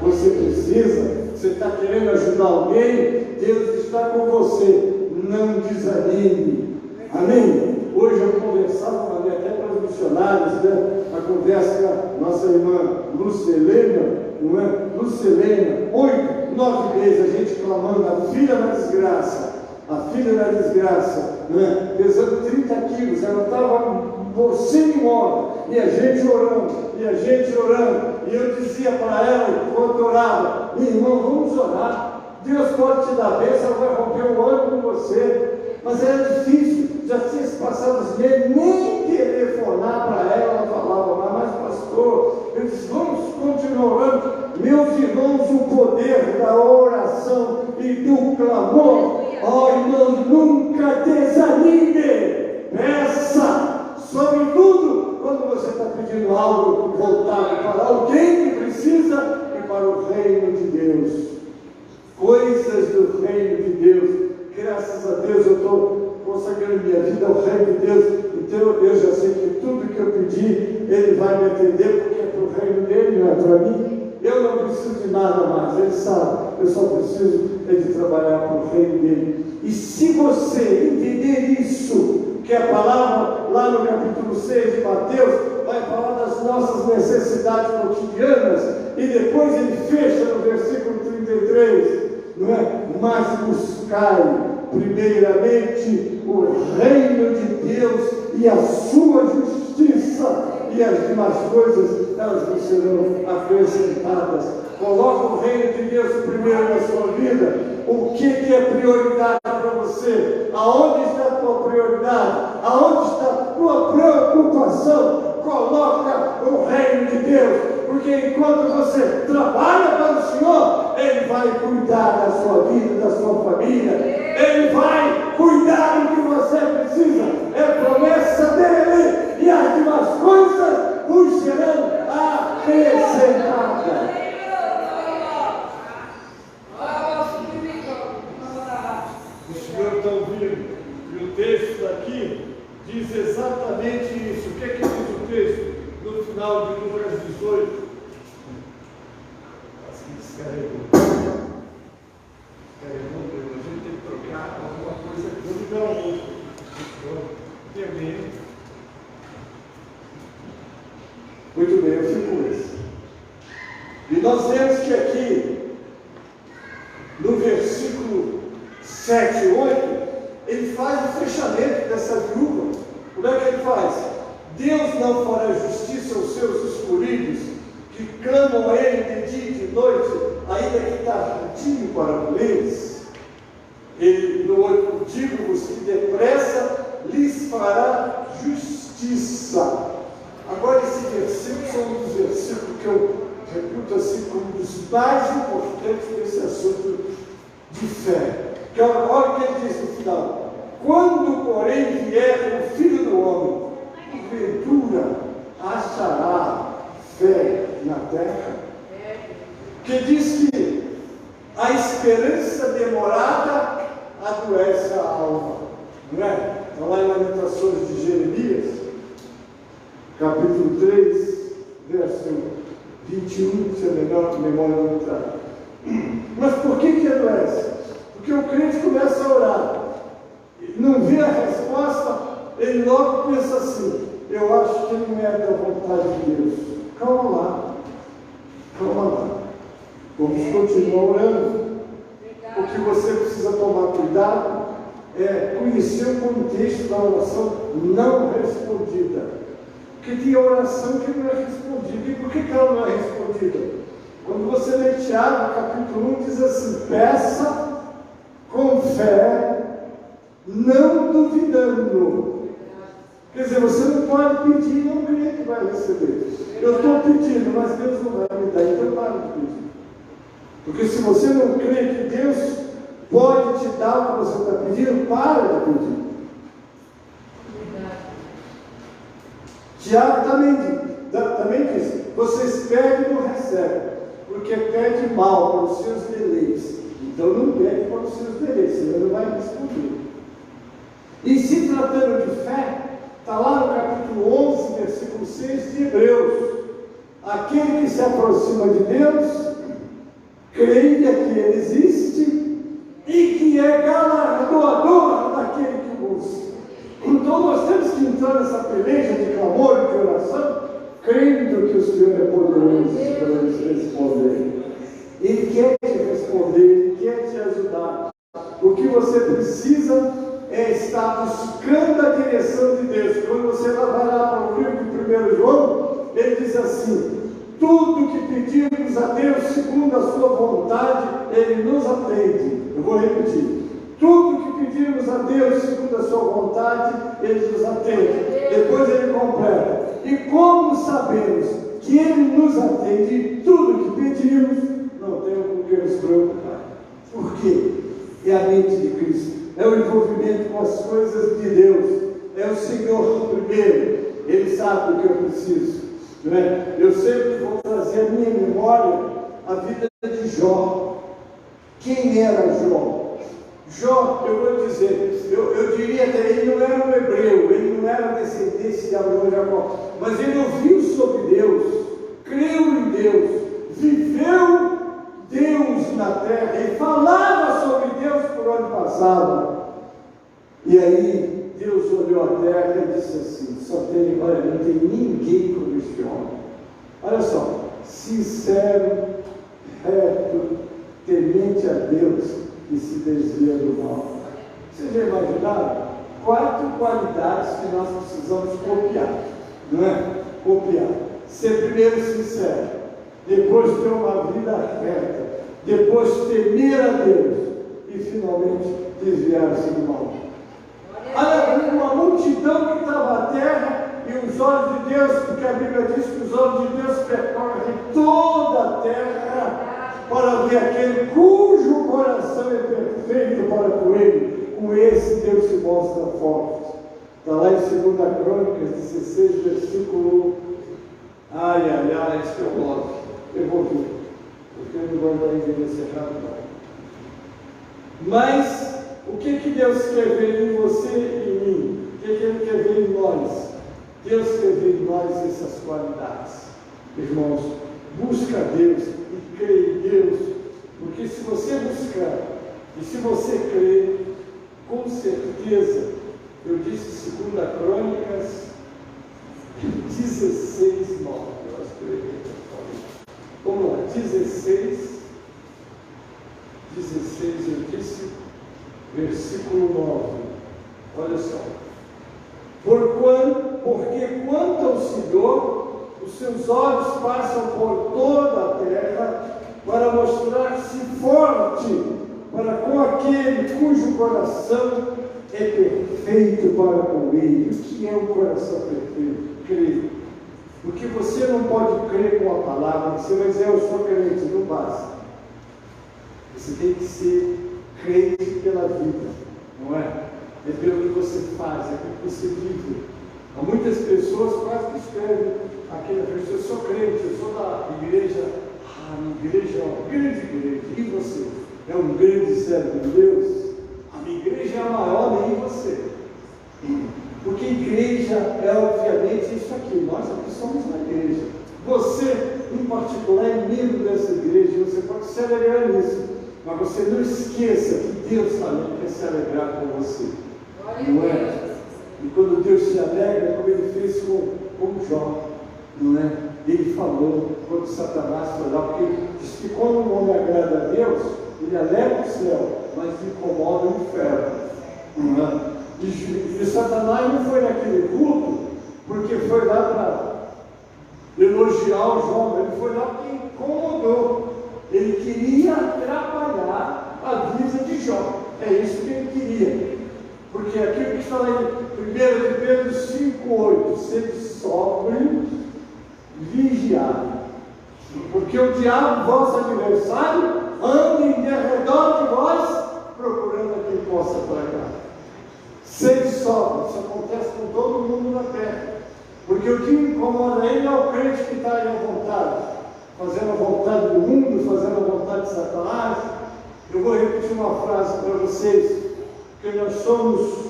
E: Você está querendo ajudar alguém, Deus está com você. Não desanime. Amém? Hoje eu conversava até para os missionários, né? A conversa com a nossa irmã Lucilena, não é? Lucilena, 8, 9 meses a gente clamando: a filha na desgraça, não é? Pesando 30 quilos, ela estava semi-morta, e a gente orando, e eu dizia para ela, enquanto orava: minha irmã, vamos orar, Deus pode te dar bênção, ela vai romper o olho com você. Mas era difícil, já tinha se passado os meses, nem telefonar para ela, ela falava: mas pastor, eu disse: vamos continuar orando. Meus irmãos, o poder da oração e do clamor, irmãos, nunca desanime, peça, sobretudo quando você está pedindo algo voltado para alguém que precisa e para o reino de Deus. Coisas do reino de Deus. Graças a Deus eu estou consagrando minha vida ao reino de Deus. Então eu já sei que tudo que eu pedir, Ele vai me atender, porque é para o reino dele, não é para mim. Eu não preciso de nada mais, Ele sabe. Eu só preciso de trabalhar para o reino dele. E se você entender isso, que a palavra lá no capítulo 6 de Mateus vai falar das nossas necessidades cotidianas, e depois ele fecha no versículo 33, não é? Mas buscai primeiramente o reino de Deus e a sua justiça, e as demais coisas elas não serão acrescentadas. Coloca o reino de Deus primeiro na sua vida. O que é prioridade para você? Aonde está a tua prioridade? Aonde está a tua preocupação? Coloca o reino de Deus, porque enquanto você trabalha para o Senhor, Ele vai cuidar da sua vida, da sua família. Ele vai cuidar do que você precisa. É promessa dele, e as demais coisas vos serão acrescentadas. O Senhor está ouvindo, e o texto daqui diz exatamente isso. O que é que diz o texto no final de Lucas 18? Acho que descarregou. Descarregou, a gente tem que trocar alguma coisa aqui. Vou ligar um outro. Tem alguém? Muito bem, eu fico com isso. E nós vemos que aqui, no versículo 7 e 8, ele faz o fechamento dessa viúva. Como é que ele faz? Deus não fará justiça aos seus escolhidos, que clamam a Ele de dia e de noite, ainda que tardio para eles. Ele, no 8, digo-vos que depressa lhes fará justiça. Agora, esse versículo é um dos versículos que eu reputo assim como um dos mais importantes desse assunto de fé. Que olha o que ele diz no final: quando, porém, vier o Filho do Homem, porventura achará fé na terra? Que diz que a esperança demorada adoece a alma, não é? Está lá em Lamentações de Jeremias, capítulo 3, verso 21, se a memória não está. Mas por que adoece? Porque o crente começa a orar, não vê a resposta, ele logo pensa assim: eu acho que não é da vontade de Deus. Calma lá, vamos continuar orando. O que você precisa tomar cuidado é conhecer o contexto da oração não respondida. Porque tem oração que não é respondida. E por que ela não é respondida? Quando você lê Tiago, capítulo 1, diz assim: peça com fé, não duvidando. Quer dizer, você não pode pedir e não crer que vai receber. Eu estou pedindo, mas Deus não vai me dar, então para de pedir. Porque se você não crê que Deus pode te dar o que você está pedindo, para de pedir. Tiago também diz: vocês pedem e não recebem, porque pedem mal para os seus deleites. Então não pede para os seus deleites, senão não vai responder. E se tratando de fé, está lá no capítulo 11, versículo 6 de Hebreus: aquele que se aproxima de Deus, creia que Ele existe e que é galardoador daquele que busca. Então nós temos que entrar nessa peleja de clamor e de oração, crendo que o Senhor é poderoso para nos responder. Ele quer te responder, Ele quer te ajudar. O que você precisa é estar buscando a direção de Deus. Quando você vai lá para o livro de 1 João, ele diz assim: tudo que pedimos a Deus segundo a sua vontade, Ele nos atende. Eu vou repetir: tudo que pedimos a Deus segundo a sua vontade, Ele nos atende. Depois ele completa: e como sabemos que Ele nos atende, tudo que pedimos, não temos com que nos preocupar. Por quê? É a mente de Cristo, é o envolvimento com as coisas de Deus, é o Senhor primeiro. Ele sabe do que eu preciso, não é? Eu sempre vou trazer à minha memória a vida de Jó. Quem era Jó? Jó, eu vou dizer, eu diria até, ele não era um hebreu, ele não era descendente de Abraão e Jacó, mas ele ouviu sobre Deus, creu em Deus, viveu Deus na terra e falava sobre Deus por onde passava. E aí Deus olhou a terra e disse assim: olha, não tem ninguém como este homem. Olha só, sincero, reto, temente a Deus e se desvia do mal. Vocês já imaginaram? 4 qualidades que nós precisamos copiar, não é? Copiar. Ser primeiro sincero, depois ter uma vida reta, depois temer a Deus e finalmente desviar-se do mal. Olha, uma multidão que estava à terra e os olhos de Deus, porque a Bíblia diz que os olhos de Deus percorrem toda a terra para ver aquele cujo coração é perfeito para com ele. Com esse Deus se mostra forte. Está lá em 2 Crônicas 16, versículo. Esse que eu gosto. Eu vou ver. Porque eu não vou dar endereço errado, não. Mas o que Deus quer ver em você e em mim? O que Ele quer ver em nós? Deus quer ver em nós essas qualidades. Irmãos, busca Deus e crê em Deus. Porque se você buscar e se você crer, com certeza, eu disse 2 Crônicas 16, 9. Eu acho que eu errei. Vamos lá, 16, eu disse, versículo 9. Olha só. Porque quanto ao Senhor, os seus olhos passam por toda a terra para mostrar-se forte para com aquele cujo coração é perfeito para com ele. O que é um coração perfeito? Crer. Porque você não pode crer com a palavra, você vai dizer, eu sou crente, não basta. Você tem que ser crente pela vida, não é? É pelo que você faz, é pelo que você vive. Há muitas pessoas quase que escrevem aquela pessoa, eu sou crente, eu sou da igreja, minha igreja é uma grande igreja, e você? É um grande servo de Deus? A minha igreja é a maior, nem você. Porque igreja é obviamente isso aqui, nós aqui somos uma igreja. Você, em particular, é membro dessa igreja, você pode se alegrar nisso, mas você não esqueça que Deus também quer se alegrar com você. Não é? E quando Deus se alegra, como Ele fez com Jó, não é? Ele falou, quando Satanás foi lá, porque ele disse que quando um homem agrada a Deus, ele alegra o céu, mas incomoda o inferno. Não é? E Satanás não foi naquele culto porque foi lá para elogiar o Jó, ele foi lá porque incomodou. Ele queria atrapalhar a vida de Jó. É isso que ele queria. Porque aquilo que está lá em 1 de Pedro 5,8, sede sóbrio, vigiado. Porque o diabo, vosso adversário, anda em derredor de vós, procurando a quem possa tragar. Sede sóbrio, isso acontece com todo mundo na terra. Porque o que incomoda ele é o crente que está aí à vontade, fazendo a vontade do mundo, fazendo a vontade de Satanás. Eu vou repetir uma frase para vocês, porque nós somos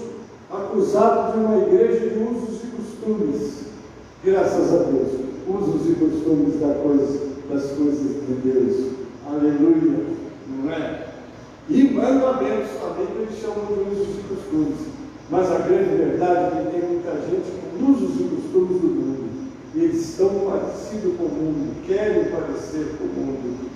E: acusados de uma igreja de usos e costumes, graças a Deus, usos e costumes das coisas de Deus, aleluia, não é? E mandamentos também que eles chamam de usos e costumes, mas a grande verdade é que tem muita gente com usos e costumes do mundo, e eles estão parecidos com o mundo, querem parecer com o mundo,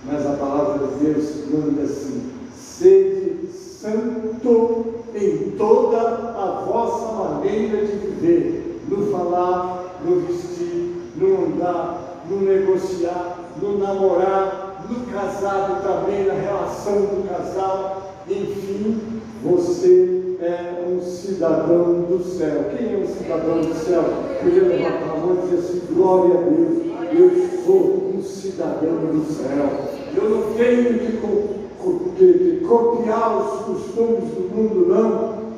E: mas a palavra de Deus manda assim: sede santo em toda a vossa maneira de viver, no falar, no vestir, no andar, no negociar, no namorar, no casado também, na relação do casal, enfim, você é um cidadão do céu. Quem é um cidadão do céu? Podia levantar a mão e dizer assim: glória a Deus, eu sou um cidadão do céu. Eu não tenho que copiar os costumes do mundo,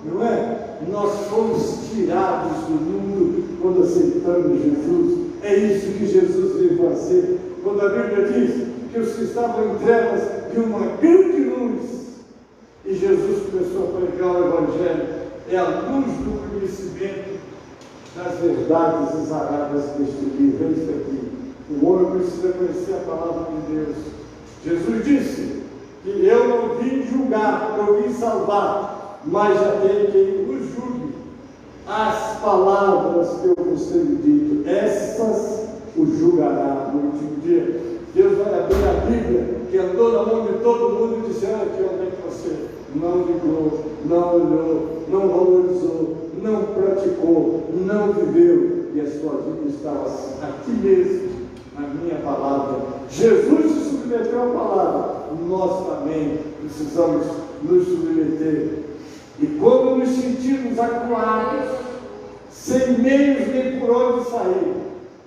E: não é? Nós fomos tirados do mundo quando aceitamos Jesus. É isso que Jesus veio fazer. Quando a Bíblia diz que os que estavam em trevas viram uma grande luz, e Jesus começou a pregar o Evangelho, é a luz do conhecimento das verdades exaradas deste livro. É isso aqui. O homem precisa conhecer a palavra de Deus. Jesus disse que eu não vim julgar, eu vim salvar, mas já tem quem nos julgue. As palavras que eu vos tenho dito, essas o julgará no último dia. Deus vai abrir a Bíblia, que andou na mão de todo mundo, e dizer: olha aqui onde é que você não ligou não olhou, não valorizou, não praticou, não viveu, e a sua vida estava aqui mesmo, na minha palavra. Jesus se submeteu à palavra, nós também precisamos nos submeter. E quando nos sentirmos acuados, sem meios nem por onde sair,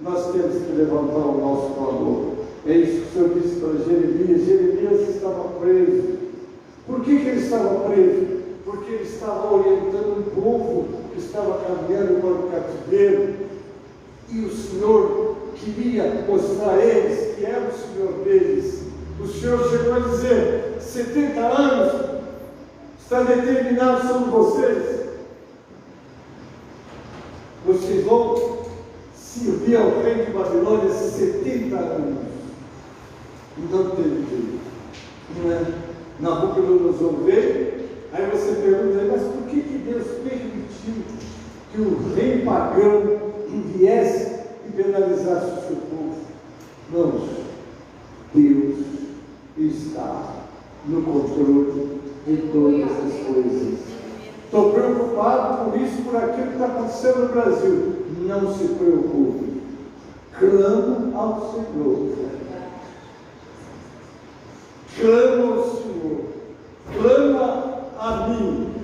E: nós temos que levantar o nosso clamor. É isso que o Senhor disse para Jeremias. Jeremias estava preso. Por que ele estava preso? Porque ele estava orientando um povo que estava caminhando para o cativeiro. E o Senhor queria mostrar a eles que era o Senhor deles. O Senhor chegou a dizer: 70 anos está determinado sobre vocês. Vocês vão servir ao rei de Babilônia 70 anos. Não teve jeito. Não é? Nabucodonosor veio, aí você pergunta: mas por que Deus permitiu que o rei pagão viesse e penalizasse o seu povo? Não, Deus está no controle de todas as coisas. Estou preocupado por isso, por aquilo que está acontecendo no Brasil. Não se preocupe. Clama ao Senhor. Clama ao Senhor. Clama a mim.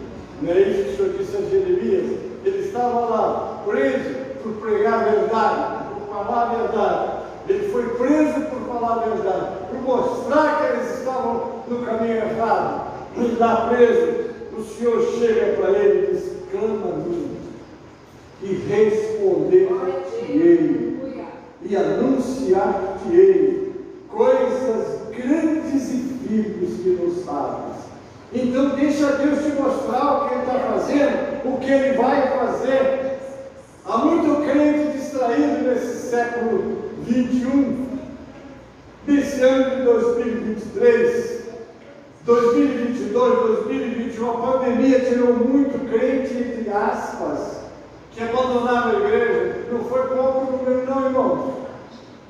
E: Não é isso que o Senhor disse a Jeremias? Ele estava lá, preso por pregar a verdade, por falar a verdade. Ele foi preso por falar a verdade, por mostrar que eles estavam no caminho errado. Ele está preso. O Senhor chega para ele e diz: clama a mim, e responder-te-ei, e anunciar-te-ei coisas grandes e firmes que não sabes. Então deixa Deus te mostrar o que Ele está fazendo, o que Ele vai fazer. Há muito crente distraído nesse século 21, nesse ano de 2023, 2022, 2021, a pandemia tirou muito crente, entre aspas, que abandonaram a igreja. Não foi pouco número não, irmãos.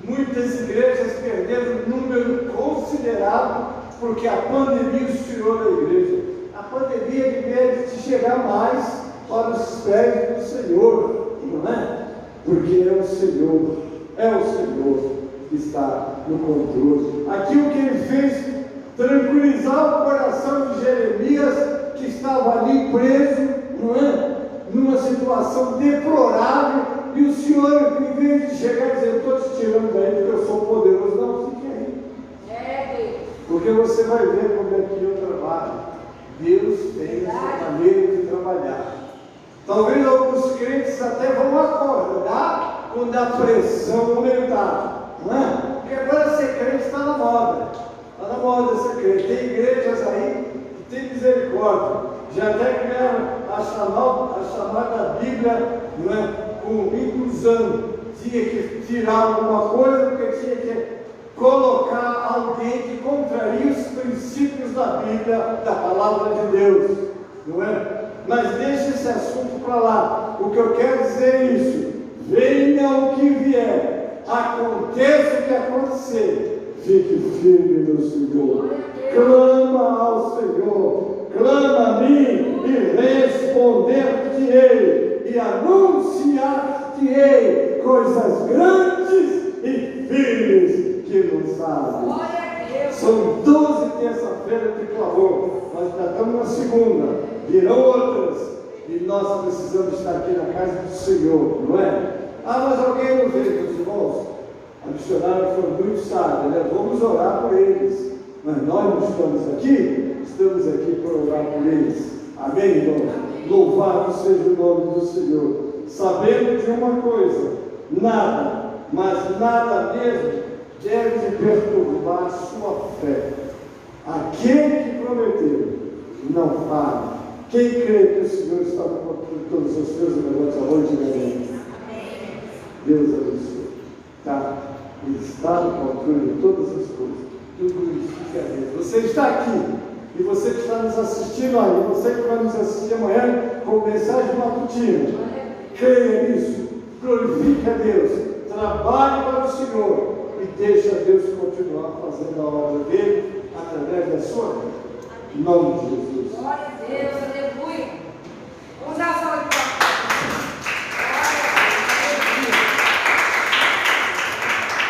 E: Muitas igrejas perderam um número considerável, porque a pandemia os tirou da igreja. A pandemia devia chegar mais para os pés do Senhor, não é? Porque é o Senhor que está no controle. Aquilo que Ele fez, tranquilizar o coração de Jeremias, que estava ali preso, não é? Numa situação deplorável, e o Senhor, em vez de chegar e dizer: estou te tirando daí porque eu sou poderoso, não, fique aí. Porque você vai ver como é que eu trabalho. Deus tem essa maneira de trabalhar. Talvez alguns crentes até vão acordar quando a pressão aumentar, não é? Porque agora ser crente está na moda. Está na moda ser crente. Tem igrejas aí que tem misericórdia. Já até criaram a chamada Bíblia, não é? Com inclusão. Tinha que tirar alguma coisa, porque tinha que colocar alguém que contraria os princípios da Bíblia, da palavra de Deus, não é? Mas deixa esse assunto para lá. O que eu quero dizer é isso: venha o que vier, aconteça o que acontecer, fique firme no Senhor. Clama ao Senhor, clama a mim e responder-te-ei, e anunciar-te-ei coisas grandes e firmes que não sabes. São 12 terça-feiras de clamor, nós já estamos na segunda, virão outras, e nós precisamos estar aqui na casa do Senhor, não é? Ah, mas alguém não veio, meus irmãos. A missionária foi muito sábia, né? Vamos orar por eles, mas nós não estamos aqui para orar por eles. Amém, irmãos? Louvado seja o nome do Senhor, sabendo de uma coisa: nada, mas nada mesmo deve perturbar a sua fé. Aquele que prometeu, não fale. Quem crê que o Senhor está no controle de todas as coisas, levante a mão e diga amém. Deus abençoe. Tá? Ele está no controle de todas as coisas. Tudo isso fica a Deus. Você está aqui, e você que está nos assistindo aí, você que vai nos assistir amanhã com mensagem matutina, creia nisso, glorifique a Deus, trabalhe para o Senhor e deixa Deus continuar fazendo a obra dele através da sua vida. Em nome de Jesus.
C: Glória a Deus, aleluia. Vamos dar a salva de palmas.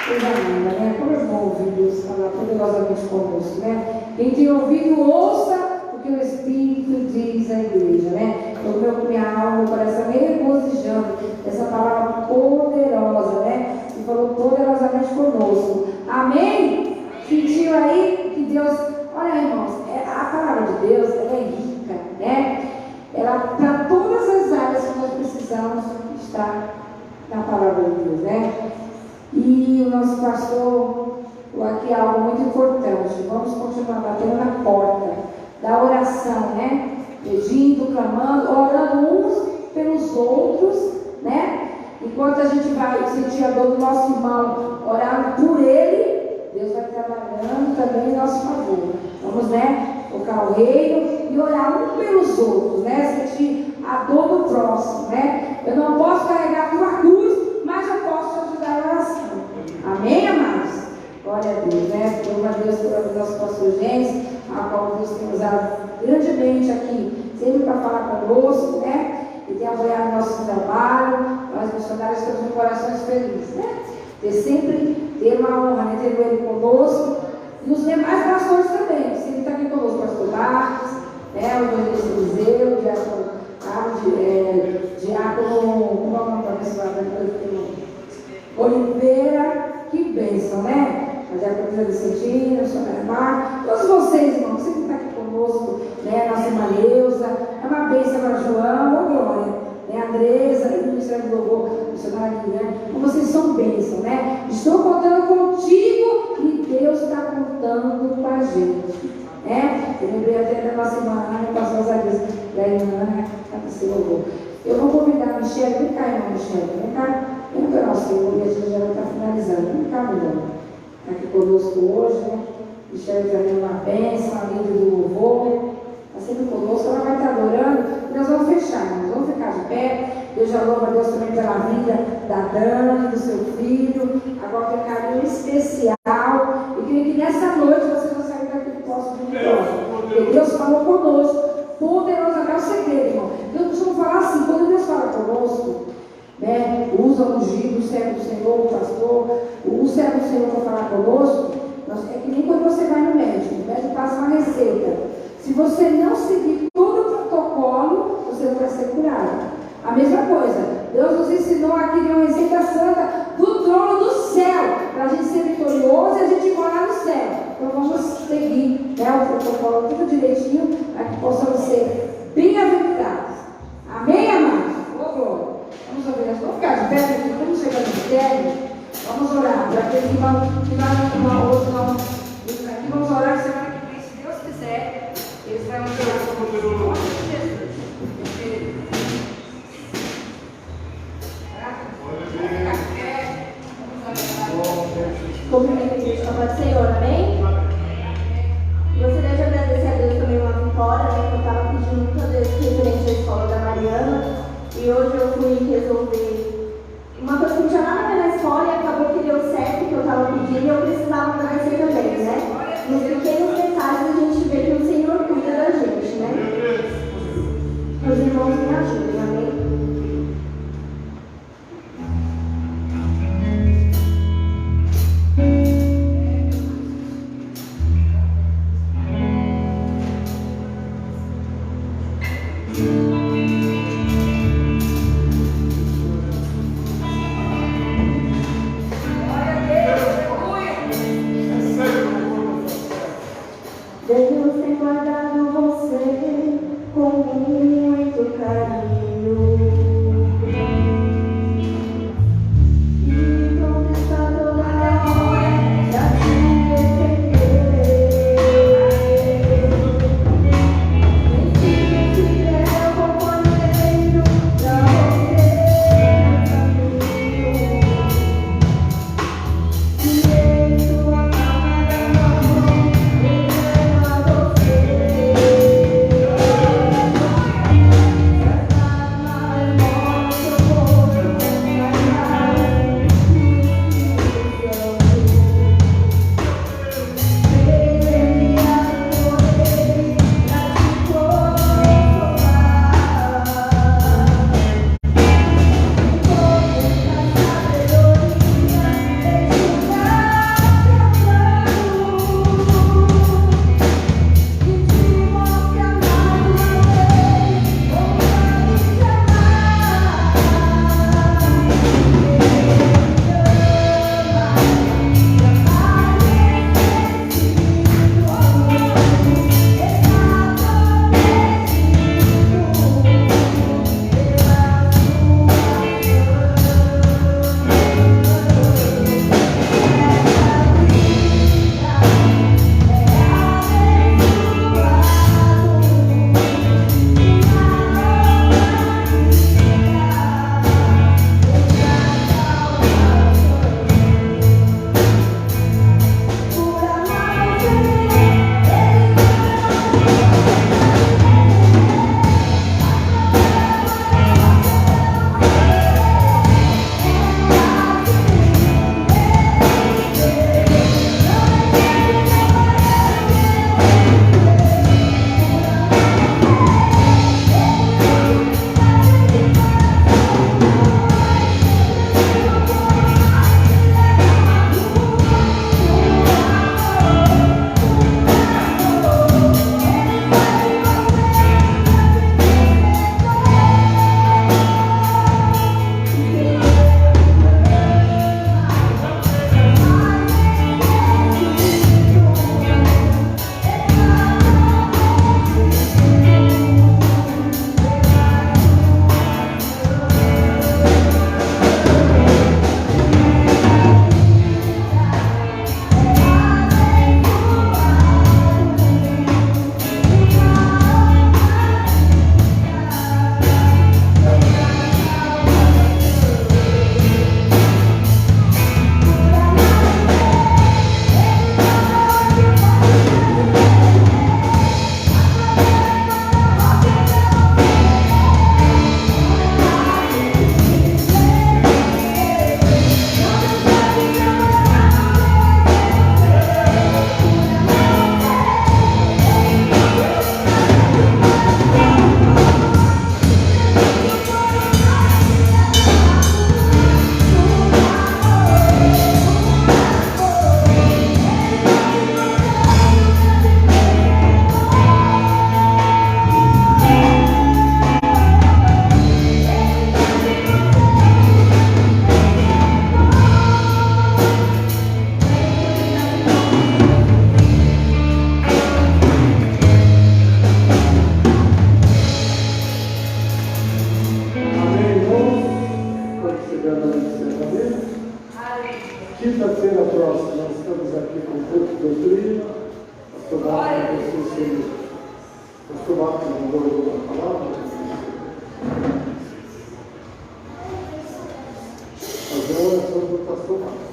C: Coisa linda, né? Como é bom ouvir Deus falar poderosamente conosco, né? Quem tem ouvido, ouça o que o Espírito diz à igreja, né? Minha alma, meu coração regozijando essa palavra poderosa, né? Que falou poderosamente conosco. Amém? Sentiu aí que Deus... Olha, irmãos, a palavra de Deus, ela é rica, né? Ela, para todas as áreas que nós precisamos, está na palavra de Deus, né? E o nosso pastor, aqui é algo muito importante. Vamos continuar batendo na porta da oração, né? Pedindo, clamando, orando uns pelos outros, né? Enquanto a gente vai sentir a dor do nosso irmão, orando por ele, Deus vai trabalhando também em nosso favor. Vamos, né? Tocar o reino e orar um pelos outros, né? Sentir a dor do próximo, né? Eu não posso carregar a tua cruz, mas eu posso te ajudar a oração. Amém, amados? Glória a Deus, né? Louva a Deus pelo nosso pastor Gênesis, a qual Deus tem usado grandemente aqui, sempre para falar conosco, né? E tem apoiado nosso trabalho. Nós missionários estamos com corações felizes, né? Ter uma honra, né? Ter ele conosco. E os demais pastores também, sempre está aqui conosco, pastor Marcos, né? O evangelista Eliseu, o diácono Carlos, diácono, como é o nome da pessoa? Oliveira, que bênção, né? A diaconisa Vicentina, a senhora Mar, todos vocês, irmãos, sempre estão aqui conosco, né? A nossa irmã Neuza, é uma bênção para João, ô glória, né? A Andresa, e o Ministério do Louvor, o missionário Guilherme, vocês são bênção, né? Estou contando contigo e Deus está contando com a gente, né? Eu lembrei até da nossa irmã Ana, pastor Zagris, da irmã Ana, esse louvor. Eu vou convidar a Michelle, vem cá, irmã Michelle, vem cá. Vem cá, nosso Senhor, e a gente já vai estar finalizando. Vem cá, meu irmão. Está aqui conosco hoje, né? Michelle também é uma bênção, a líder do louvor. Está sempre conosco, ela vai estar adorando. E nós vamos fechar, nós vamos ficar de pé. Eu já louvo a Deus também pela vida da Dani, do seu filho. Agora tem um carinho especial. E queria que nessa noite você não saia daqui do posto de vitória. Porque Deus falou conosco. Poderosamente, é o segredo, irmão. Eu costumo falar assim, quando Deus fala conosco, né, usa o ungido, o servo do Senhor, o pastor, o servo do Senhor para falar conosco, é que nem quando você vai no médico passa uma receita. Se você não seguir todo o protocolo, você não vai ser curado. A mesma coisa, Deus nos ensinou aqui de uma receita santa do trono do céu, para a gente ser vitorioso e a gente morar no céu. Então vamos seguir, né, o protocolo tudo direitinho, para que possamos ser bem-aventurados. Amém, amados? Ô, glória. Vamos orar, vamos ficar de pé, porque estamos chegando no término. Vamos orar, para aqueles que vão uma outra, aqui vamos orar semana que vem, se Deus quiser, eles vão orar sobre o nome de Jesus.
A: Cumprimento a gente com a paz do Senhor, amém? Gostaria de agradecer a Deus também uma vitória, né? Eu estava pedindo muito a Deus referente à escola da Mariana. E hoje eu fui resolver uma coisa que não tinha nada a ver na escola e acabou que deu certo, que eu estava pedindo e eu precisava agradecer também, né? Nos pequenos detalhes a gente vê que o Senhor cuida da gente, né? Os irmãos me ajudem, amém?
E: permanecendo, amém? Quinta-feira próxima, nós estamos aqui com o culto de doutrina. Pastor Marcos mandou alguma palavra? Fazer a oração do pastor Marcos.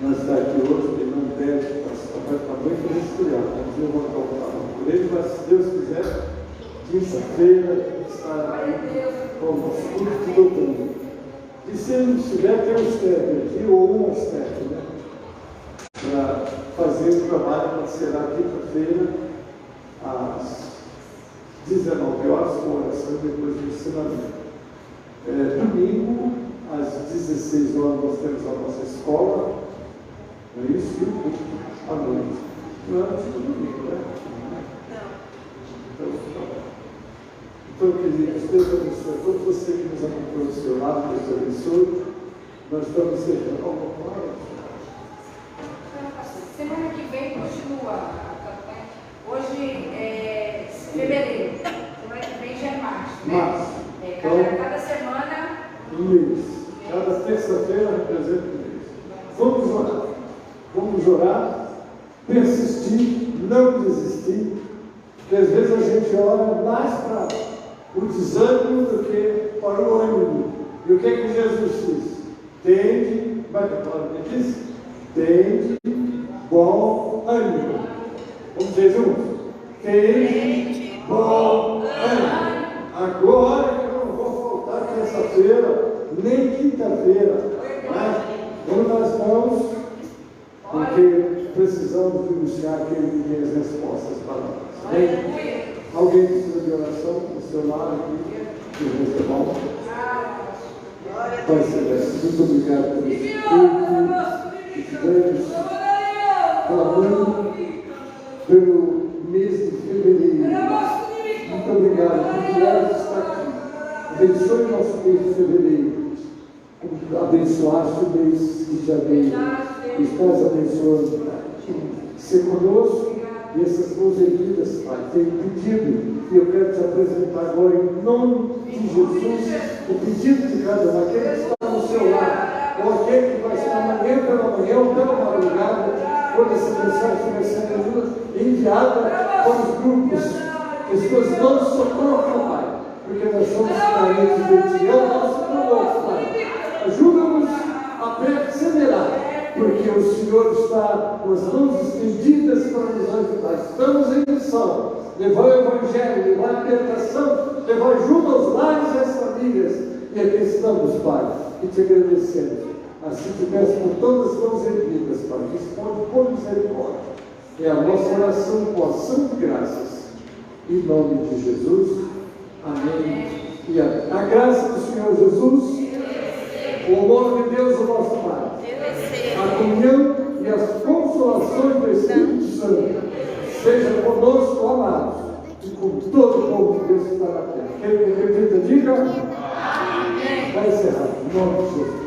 E: Nós estamos aqui hoje, ele não deve, vai estar muito resfriado. Vamos levantar o palavra por ele, mas se Deus quiser, quinta-feira, estará aí com o culto de doutrina. E se ele não estiver, tem um step aqui, ou um step, né? Para fazer o trabalho que será quinta-feira, às 19 horas, com oração depois do ensinamento. Domingo, às 16 horas, nós temos a nossa escola, não é isso? E o culto à noite. Não é antes do domingo, né? Então, queridos, Deus abençoe a todos vocês que nos acompanham do seu lado, Deus abençoe. Nós estamos encerrando.
C: Semana que vem continua a campanha. Hoje é fevereiro. Semana que vem já é março. Né? Cada semana.
E: Um mês. Cada terça-feira representa um mês. Vamos orar. Vamos orar, persistir, não desistir. Porque às vezes a gente ora mais para o desânimo do que para o ânimo. E o que é que Jesus diz? Tende, como é que a palavra diz? Tende bom ânimo. Vamos dizer juntos? Tende bom ânimo. Agora que eu não vou faltar terça-feira, nem quinta-feira. Mas vamos nas mãos, porque precisamos de buscar aquele que tem as respostas para nós. Amém? Alguém precisa de oração no seu lado aqui? Que Deus é bom. Pai Celeste, muito obrigado por esse culto. Clamando pelo mês de fevereiro. Muito obrigado por criar estar aqui. Abençoe o nosso mês de fevereiro. Abençoaste o mês de janeiro. Estás abençoando. Ser conosco. E essas duas vidas, Pai, tenho pedido, e eu quero te apresentar agora, em nome de Jesus, o pedido de cada um, aquele que está no seu lado, ou aquele que vai estar amanhã pela manhã, ou pela madrugada, quando essa mensagem vai ser enviada para os grupos, que as pessoas não socorram, Pai, porque nós somos carentes de Ti, é o nosso clamor, Pai. Ajuda-nos a perseverar, porque o Senhor está com as mãos estendidas para nos ajudar. Estamos em missão, levar o Evangelho, levar a libertação, levar ajuda aos lares e às famílias. E aqui estamos, Pai, e te agradecemos. Assim te peço por todas as mãos erguidas, Pai, responde por misericórdia. É a nossa oração com ação de graças. Em nome de Jesus. Amém. E a graça do Senhor Jesus, o amor de Deus, o nosso Pai, a comunhão e as consolações do Espírito Santo seja conosco, amados, e com todo o povo de Deus que está na terra. Quem acredita, diga. Amém. Vai encerrar. Em nome de Jesus.